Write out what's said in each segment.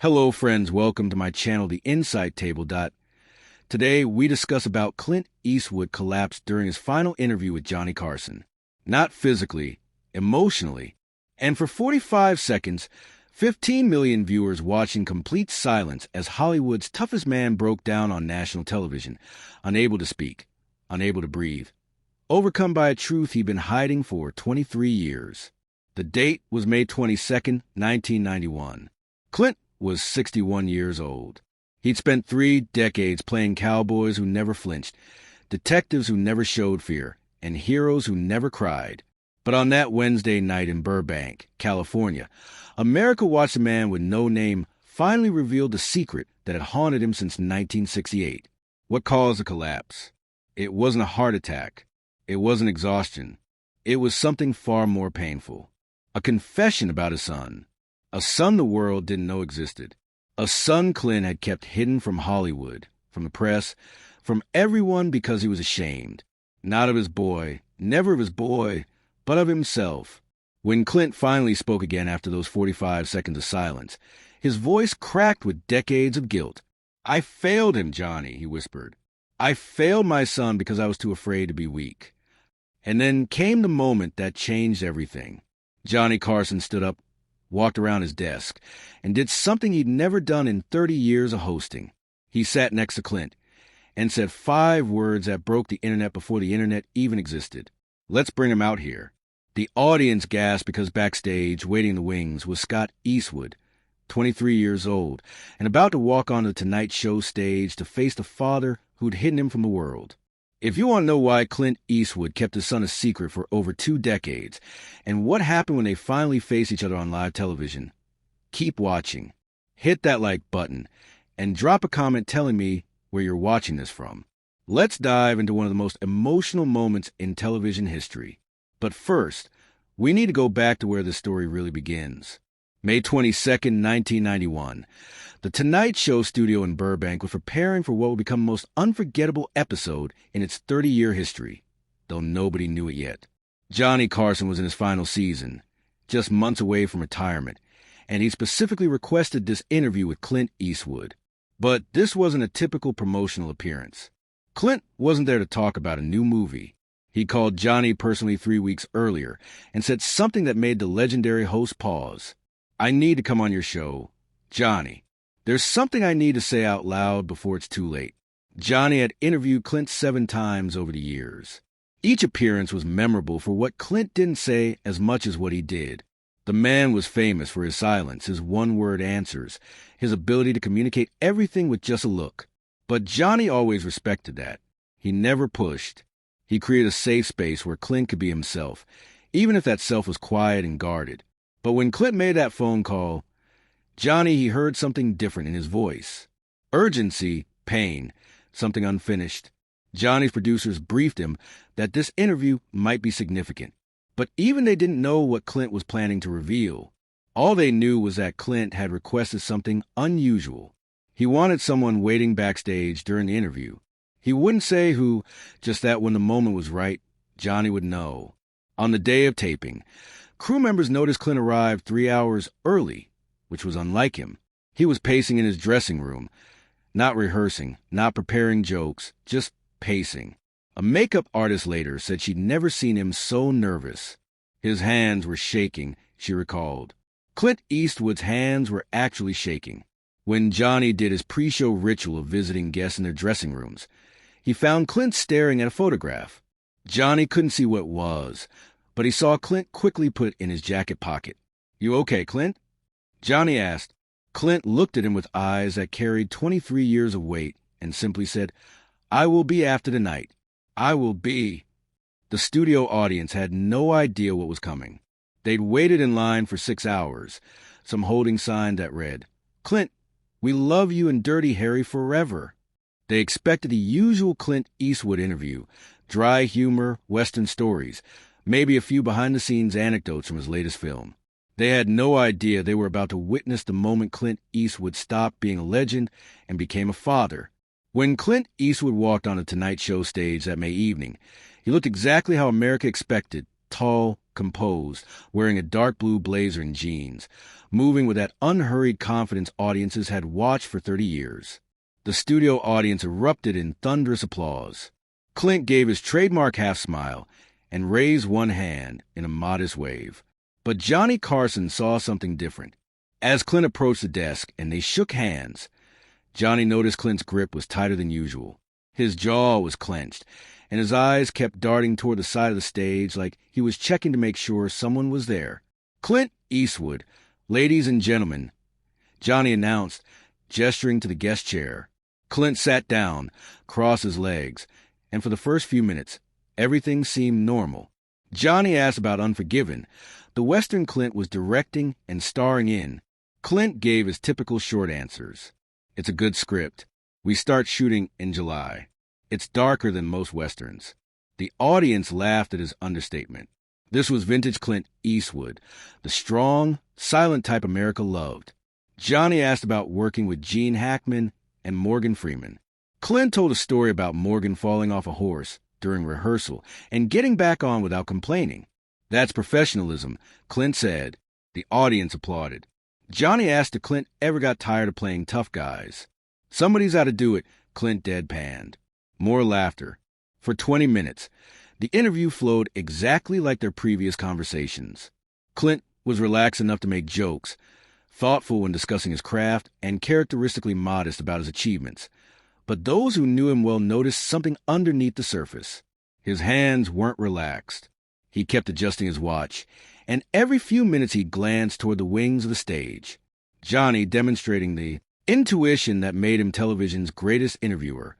Hello, friends. Welcome to my channel, The Insight Table. Today, we discuss about Clint Eastwood collapsed during his final interview with Johnny Carson. Not physically, emotionally. And for 45 seconds, 15 million viewers watching complete silence as Hollywood's toughest man broke down on national television, unable to speak, unable to breathe, overcome by a truth he'd been hiding for 23 years. The date was May 22nd, 1991. Clint was 61 years old. He'd spent 3 decades playing cowboys who never flinched, detectives who never showed fear, and heroes who never cried. But on that Wednesday night in Burbank, California, America watched a man with no name finally reveal the secret that had haunted him since 1968. What caused the collapse? It wasn't a heart attack. It wasn't exhaustion. It was something far more painful. A confession about his son. A son the world didn't know existed. A son Clint had kept hidden from Hollywood, from the press, from everyone because he was ashamed. Not of his boy, never of his boy, but of himself. When Clint finally spoke again after those 45 seconds of silence, his voice cracked with decades of guilt. "I failed him, Johnny," he whispered. "I failed my son because I was too afraid to be weak." And then came the moment that changed everything. Johnny Carson stood up, walked around his desk, and did something he'd never done in 30 years of hosting. He sat next to Clint and said 5 words that broke the internet before the internet even existed. "Let's bring him out here." The audience gasped because backstage, waiting in the wings, was Scott Eastwood, 23 years old, and about to walk on the Tonight Show stage to face the father who'd hidden him from the world. If you want to know why Clint Eastwood kept his son a secret for over 2 decades, and what happened when they finally faced each other on live television, keep watching. Hit that like button, and drop a comment telling me where you're watching this from. Let's dive into one of the most emotional moments in television history. But first, we need to go back to where this story really begins. May 22nd, 1991. The Tonight Show studio in Burbank was preparing for what would become the most unforgettable episode in its 30-year history, though nobody knew it yet. Johnny Carson was in his final season, just months away from retirement, and he specifically requested this interview with Clint Eastwood. But this wasn't a typical promotional appearance. Clint wasn't there to talk about a new movie. He called Johnny personally 3 weeks earlier and said something that made the legendary host pause. "I need to come on your show. Johnny, there's something I need to say out loud before it's too late." Johnny had interviewed Clint 7 times over the years. Each appearance was memorable for what Clint didn't say as much as what he did. The man was famous for his silence, his one-word answers, his ability to communicate everything with just a look. But Johnny always respected that. He never pushed. He created a safe space where Clint could be himself, even if that self was quiet and guarded. But when Clint made that phone call, Johnny, he heard something different in his voice. Urgency, pain, something unfinished. Johnny's producers briefed him that this interview might be significant. But even they didn't know what Clint was planning to reveal. All they knew was that Clint had requested something unusual. He wanted someone waiting backstage during the interview. He wouldn't say who, just that when the moment was right, Johnny would know. On the day of taping, crew members noticed Clint arrived 3 hours early, which was unlike him. He was pacing in his dressing room, not rehearsing, not preparing jokes, just pacing. A makeup artist later said she'd never seen him so nervous. His hands were shaking, she recalled. Clint Eastwood's hands were actually shaking. When Johnny did his pre-show ritual of visiting guests in their dressing rooms, he found Clint staring at a photograph. Johnny couldn't see what it was, but he saw Clint quickly put it in his jacket pocket. "You okay, Clint?" Johnny asked. Clint looked at him with eyes that carried 23 years of weight and simply said, "I will be after the night. I will be." The studio audience had no idea what was coming. They'd waited in line for 6 hours, some holding sign that read, "Clint, we love you and Dirty Harry forever." They expected the usual Clint Eastwood interview, dry humor, Western stories, maybe a few behind-the-scenes anecdotes from his latest film. They had no idea they were about to witness the moment Clint Eastwood stopped being a legend and became a father. When Clint Eastwood walked on the Tonight Show stage that May evening, he looked exactly how America expected, tall, composed, wearing a dark blue blazer and jeans, moving with that unhurried confidence audiences had watched for 30 years. The studio audience erupted in thunderous applause. Clint gave his trademark half-smile and raised one hand in a modest wave. But Johnny Carson saw something different. As Clint approached the desk and they shook hands, Johnny noticed Clint's grip was tighter than usual. His jaw was clenched, and his eyes kept darting toward the side of the stage like he was checking to make sure someone was there. "Clint Eastwood, ladies and gentlemen," Johnny announced, gesturing to the guest chair. Clint sat down, crossed his legs, and for the first few minutes, everything seemed normal. Johnny asked about Unforgiven, the Western Clint was directing and starring in. Clint gave his typical short answers. "It's a good script. We start shooting in July. It's darker than most Westerns." The audience laughed at his understatement. This was vintage Clint Eastwood, the strong, silent type America loved. Johnny asked about working with Gene Hackman and Morgan Freeman. Clint told a story about Morgan falling off a horse during rehearsal and getting back on without complaining. "That's professionalism," Clint said. The audience applauded. Johnny asked if Clint ever got tired of playing tough guys. "Somebody's got to do it," Clint deadpanned. More laughter. For 20 minutes, the interview flowed exactly like their previous conversations. Clint was relaxed enough to make jokes, thoughtful when discussing his craft, and characteristically modest about his achievements. But those who knew him well noticed something underneath the surface. His hands weren't relaxed. He kept adjusting his watch, and every few minutes he glanced toward the wings of the stage. Johnny, demonstrating the intuition that made him television's greatest interviewer,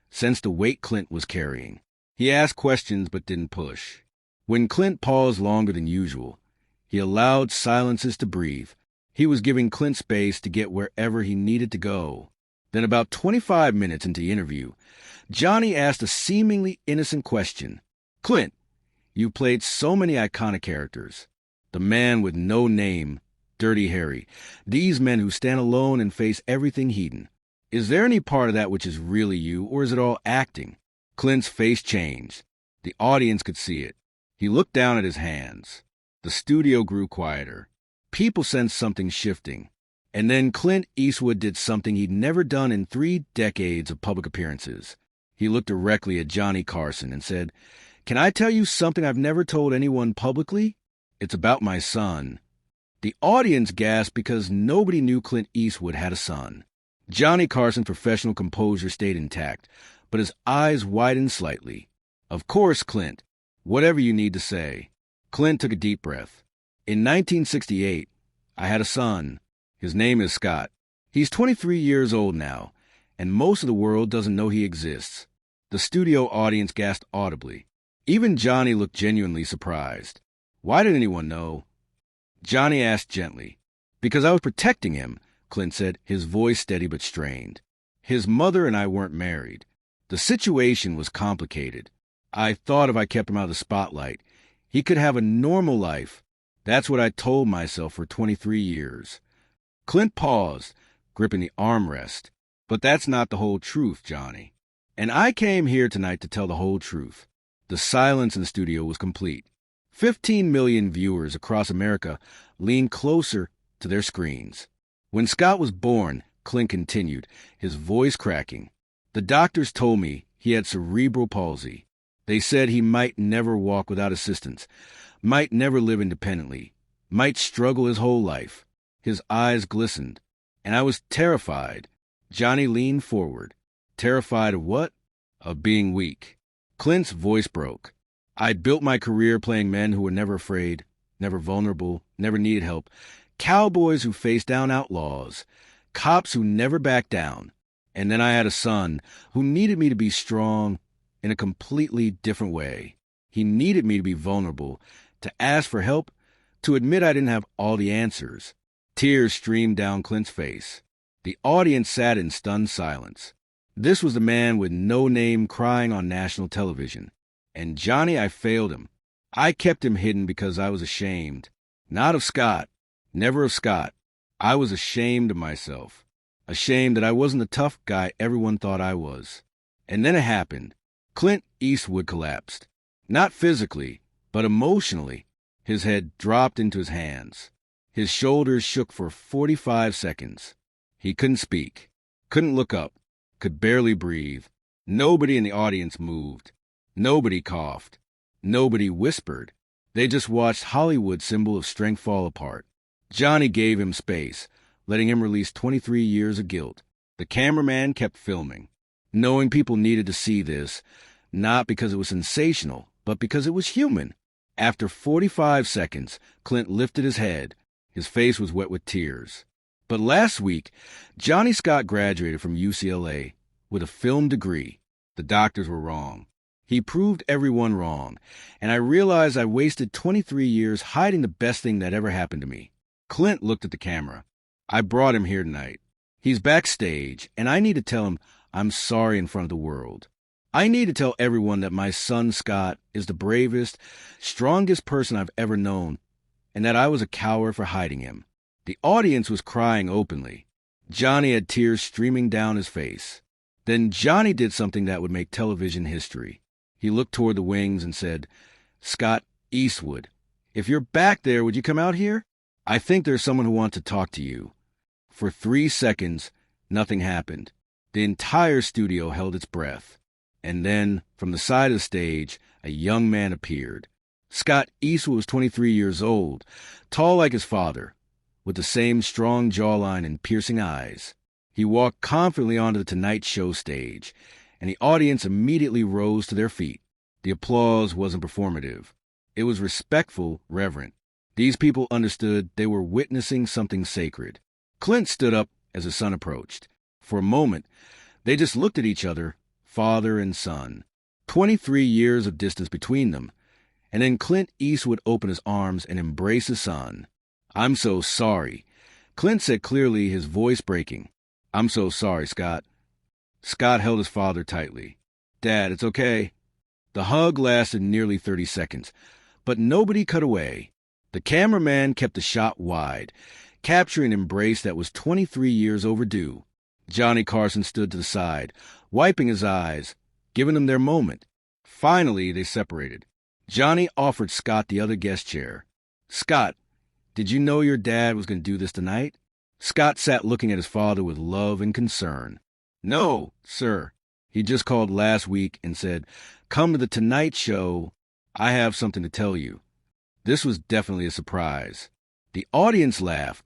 sensed the weight Clint was carrying. He asked questions but didn't push. When Clint paused longer than usual, he allowed silences to breathe. He was giving Clint space to get wherever he needed to go. Then about 25 minutes into the interview, Johnny asked a seemingly innocent question. "Clint, you played so many iconic characters. The man with no name, Dirty Harry, these men who stand alone and face everything hidden. Is there any part of that which is really you, or is it all acting?" Clint's face changed. The audience could see it. He looked down at his hands. The studio grew quieter. People sensed something shifting. And then Clint Eastwood did something he'd never done in 3 decades of public appearances. He looked directly at Johnny Carson and said, "Can I tell you something I've never told anyone publicly? It's about my son." The audience gasped because nobody knew Clint Eastwood had a son. Johnny Carson's professional composure stayed intact, but his eyes widened slightly. "Of course, Clint. Whatever you need to say." Clint took a deep breath. "In 1968, I had a son. His name is Scott. He's 23 years old now, and most of the world doesn't know he exists." The studio audience gasped audibly. Even Johnny looked genuinely surprised. "Why didn't anyone know?" Johnny asked gently. "Because I was protecting him," Clint said, his voice steady but strained. "His mother and I weren't married. The situation was complicated. I thought if I kept him out of the spotlight, he could have a normal life. That's what I told myself for 23 years. Clint paused, gripping the armrest. "But that's not the whole truth, Johnny. And I came here tonight to tell the whole truth." The silence in the studio was complete. 15 million viewers across America leaned closer to their screens. "When Scott was born," Clint continued, his voice cracking, "the doctors told me he had cerebral palsy. They said he might never walk without assistance, might never live independently, might struggle his whole life." His eyes glistened, and I was terrified. Johnny leaned forward. "Terrified of what?" "Of being weak." Clint's voice broke. "I built my career playing men who were never afraid, never vulnerable, never needed help, cowboys who faced down outlaws, cops who never backed down. And then I had a son who needed me to be strong in a completely different way. He needed me to be vulnerable, to ask for help, to admit I didn't have all the answers." Tears streamed down Clint's face. The audience sat in stunned silence. This was the man with no name crying on national television. And Johnny, I failed him. I kept him hidden because I was ashamed. Not of Scott. Never of Scott. I was ashamed of myself. Ashamed that I wasn't the tough guy everyone thought I was. And then it happened. Clint Eastwood collapsed. Not physically, but emotionally. His head dropped into his hands. His shoulders shook for 45 seconds. He couldn't speak, couldn't look up, could barely breathe. Nobody in the audience moved. Nobody coughed. Nobody whispered. They just watched Hollywood's symbol of strength fall apart. Johnny gave him space, letting him release 23 years of guilt. The cameraman kept filming, knowing people needed to see this, not because it was sensational, but because it was human. After 45 seconds, Clint lifted his head. His face was wet with tears. But last week, Johnny Scott graduated from UCLA with a film degree. The doctors were wrong. He proved everyone wrong, and I realized I wasted 23 years hiding the best thing that ever happened to me. Clint looked at the camera. I brought him here tonight. He's backstage, and I need to tell him I'm sorry in front of the world. I need to tell everyone that my son Scott is the bravest, strongest person I've ever known, and that I was a coward for hiding him. The audience was crying openly. Johnny had tears streaming down his face. Then Johnny did something that would make television history. He looked toward the wings and said, "Scott Eastwood, if you're back there, would you come out here? I think there's someone who wants to talk to you." For 3 seconds, nothing happened. The entire studio held its breath. And then, from the side of the stage, a young man appeared. Scott Eastwood was 23 years old, tall like his father, with the same strong jawline and piercing eyes. He walked confidently onto the Tonight Show stage, and the audience immediately rose to their feet. The applause wasn't performative. It was respectful, reverent. These people understood they were witnessing something sacred. Clint stood up as his son approached. For a moment, they just looked at each other, father and son. 23 years of distance between them. And then Clint Eastwood opened his arms and embraced his son. "I'm so sorry." Clint said clearly, his voice breaking. "I'm so sorry, Scott." Scott held his father tightly. "Dad, it's okay." The hug lasted nearly 30 seconds, but nobody cut away. The cameraman kept the shot wide, capturing an embrace that was 23 years overdue. Johnny Carson stood to the side, wiping his eyes, giving them their moment. Finally, they separated. Johnny offered Scott the other guest chair. "Scott, did you know your dad was going to do this tonight?" Scott sat looking at his father with love and concern. "No, sir. He just called last week and said, 'Come to the Tonight Show. I have something to tell you.'" This was definitely a surprise. The audience laughed,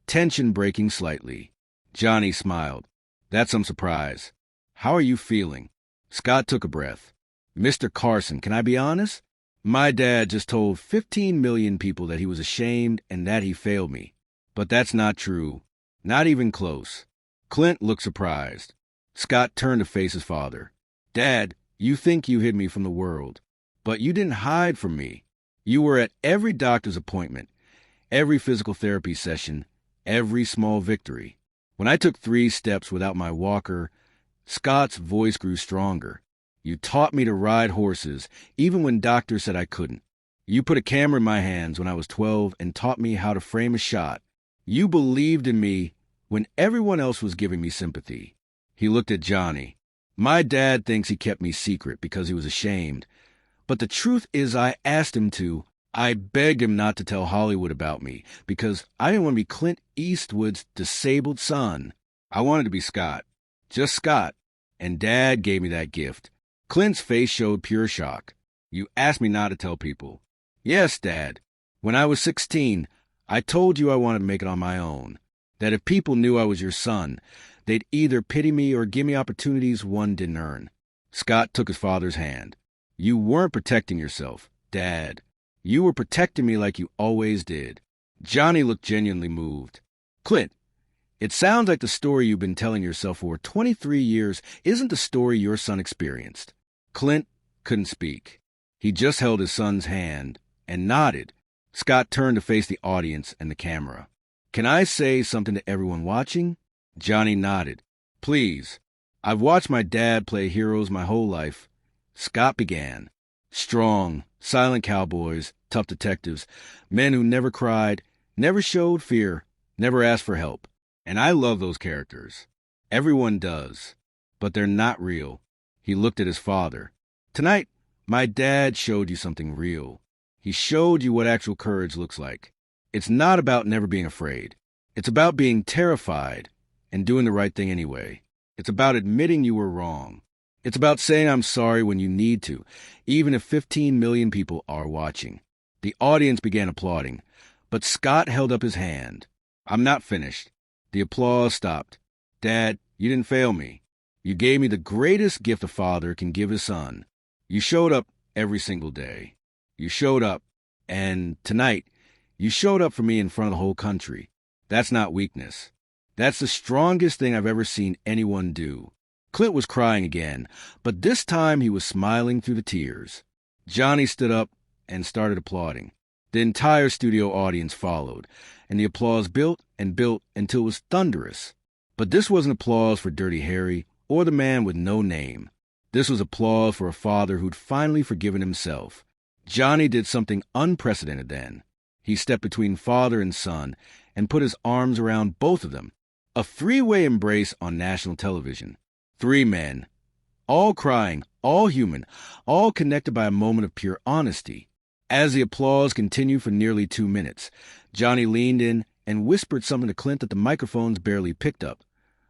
tension breaking slightly. Johnny smiled. "That's some surprise. How are you feeling?" Scott took a breath. "Mr. Carson, can I be honest? My dad just told 15 million people that he was ashamed and that he failed me. But that's not true. Not even close." Clint looked surprised. Scott turned to face his father. "Dad, you think you hid me from the world, but you didn't hide from me. You were at every doctor's appointment, every physical therapy session, every small victory. When I took 3 steps without my walker," Scott's voice grew stronger. "You taught me to ride horses, even when doctors said I couldn't. You put a camera in my hands when I was 12 and taught me how to frame a shot. You believed in me when everyone else was giving me sympathy." He looked at Johnny. "My dad thinks he kept me secret because he was ashamed. But the truth is I asked him to. I begged him not to tell Hollywood about me because I didn't want to be Clint Eastwood's disabled son. I wanted to be Scott. Just Scott. And Dad gave me that gift." Clint's face showed pure shock. "You asked me not to tell people." "Yes, Dad. When I was 16, I told you I wanted to make it on my own. That if people knew I was your son, they'd either pity me or give me opportunities one didn't earn." Scott took his father's hand. "You weren't protecting yourself, Dad. You were protecting me like you always did." Johnny looked genuinely moved. "Clint, it sounds like the story you've been telling yourself for 23 years isn't the story your son experienced." Clint couldn't speak. He just held his son's hand and nodded. Scott turned to face the audience and the camera. "Can I say something to everyone watching?" Johnny nodded. "Please. I've watched my dad play heroes my whole life." Scott began. Strong, silent cowboys, tough detectives, men who never cried, never showed fear, never asked for help. And I love those characters. Everyone does. But they're not real. He looked at his father. "Tonight, my dad showed you something real. He showed you what actual courage looks like. It's not about never being afraid. It's about being terrified and doing the right thing anyway. It's about admitting you were wrong. It's about saying I'm sorry when you need to, even if 15 million people are watching. The audience began applauding, but Scott held up his hand. I'm not finished. The applause stopped. Dad, you didn't fail me. You gave me the greatest gift a father can give his son. You showed up every single day. You showed up, and tonight, you showed up for me in front of the whole country. That's not weakness. That's the strongest thing I've ever seen anyone do. Clint was crying again, but this time he was smiling through the tears. Johnny stood up and started applauding. The entire studio audience followed, and the applause built and built until it was thunderous. But this wasn't applause for Dirty Harry or the man with no name. This was applause for a father who'd finally forgiven himself. Johnny did something unprecedented then. He stepped between father and son and put his arms around both of them. A three-way embrace on national television. 3 men, all crying, all human, all connected by a moment of pure honesty. As the applause continued for nearly 2 minutes, Johnny leaned in and whispered something to Clint that the microphones barely picked up.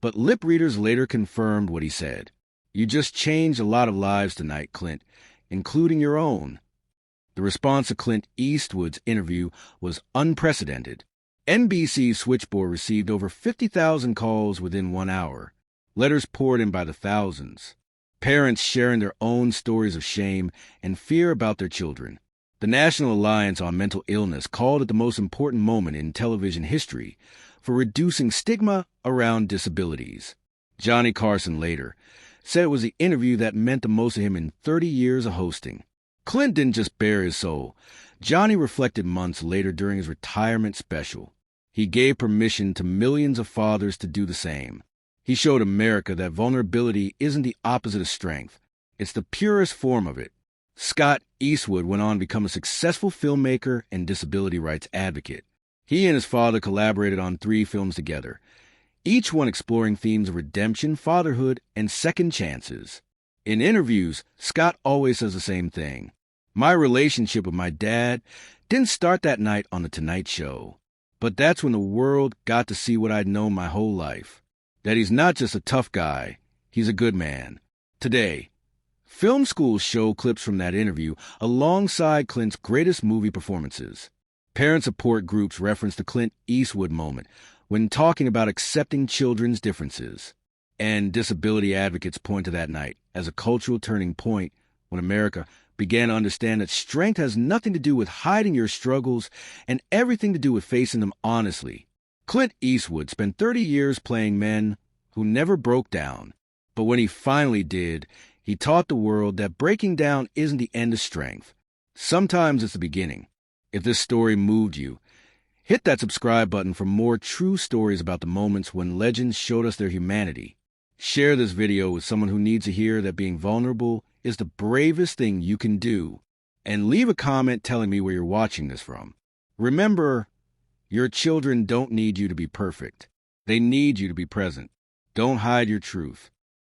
But lip readers later confirmed what he said. You just changed a lot of lives tonight, Clint, including your own. The response to Clint Eastwood's interview was unprecedented. NBC's switchboard received over 50,000 calls within 1 hour. Letters poured in by the thousands. Parents sharing their own stories of shame and fear about their children. The National Alliance on Mental Illness called it the most important moment in television history for reducing stigma around disabilities. Johnny Carson later said it was the interview that meant the most to him in 30 years of hosting. Clint didn't just bare his soul. Johnny reflected months later during his retirement special. He gave permission to millions of fathers to do the same. He showed America that vulnerability isn't the opposite of strength. It's the purest form of it. Scott Eastwood went on to become a successful filmmaker and disability rights advocate. He and his father collaborated on 3 films together, each one exploring themes of redemption, fatherhood, and second chances. In interviews, Scott always says the same thing. My relationship with my dad didn't start that night on The Tonight Show, but that's when the world got to see what I'd known my whole life. That he's not just a tough guy, he's a good man. Today, film schools show clips from that interview alongside Clint's greatest movie performances. Parent support groups reference the Clint Eastwood moment when talking about accepting children's differences. And disability advocates point to that night as a cultural turning point when America began to understand that strength has nothing to do with hiding your struggles and everything to do with facing them honestly. Clint Eastwood spent 30 years playing men who never broke down. But when he finally did, he taught the world that breaking down isn't the end of strength. Sometimes it's the beginning. If this story moved you, hit that subscribe button for more true stories about the moments when legends showed us their humanity. Share this video with someone who needs to hear that being vulnerable is the bravest thing you can do. And leave a comment telling me where you're watching this from. Remember, your children don't need you to be perfect. They need you to be present. Don't hide your truth.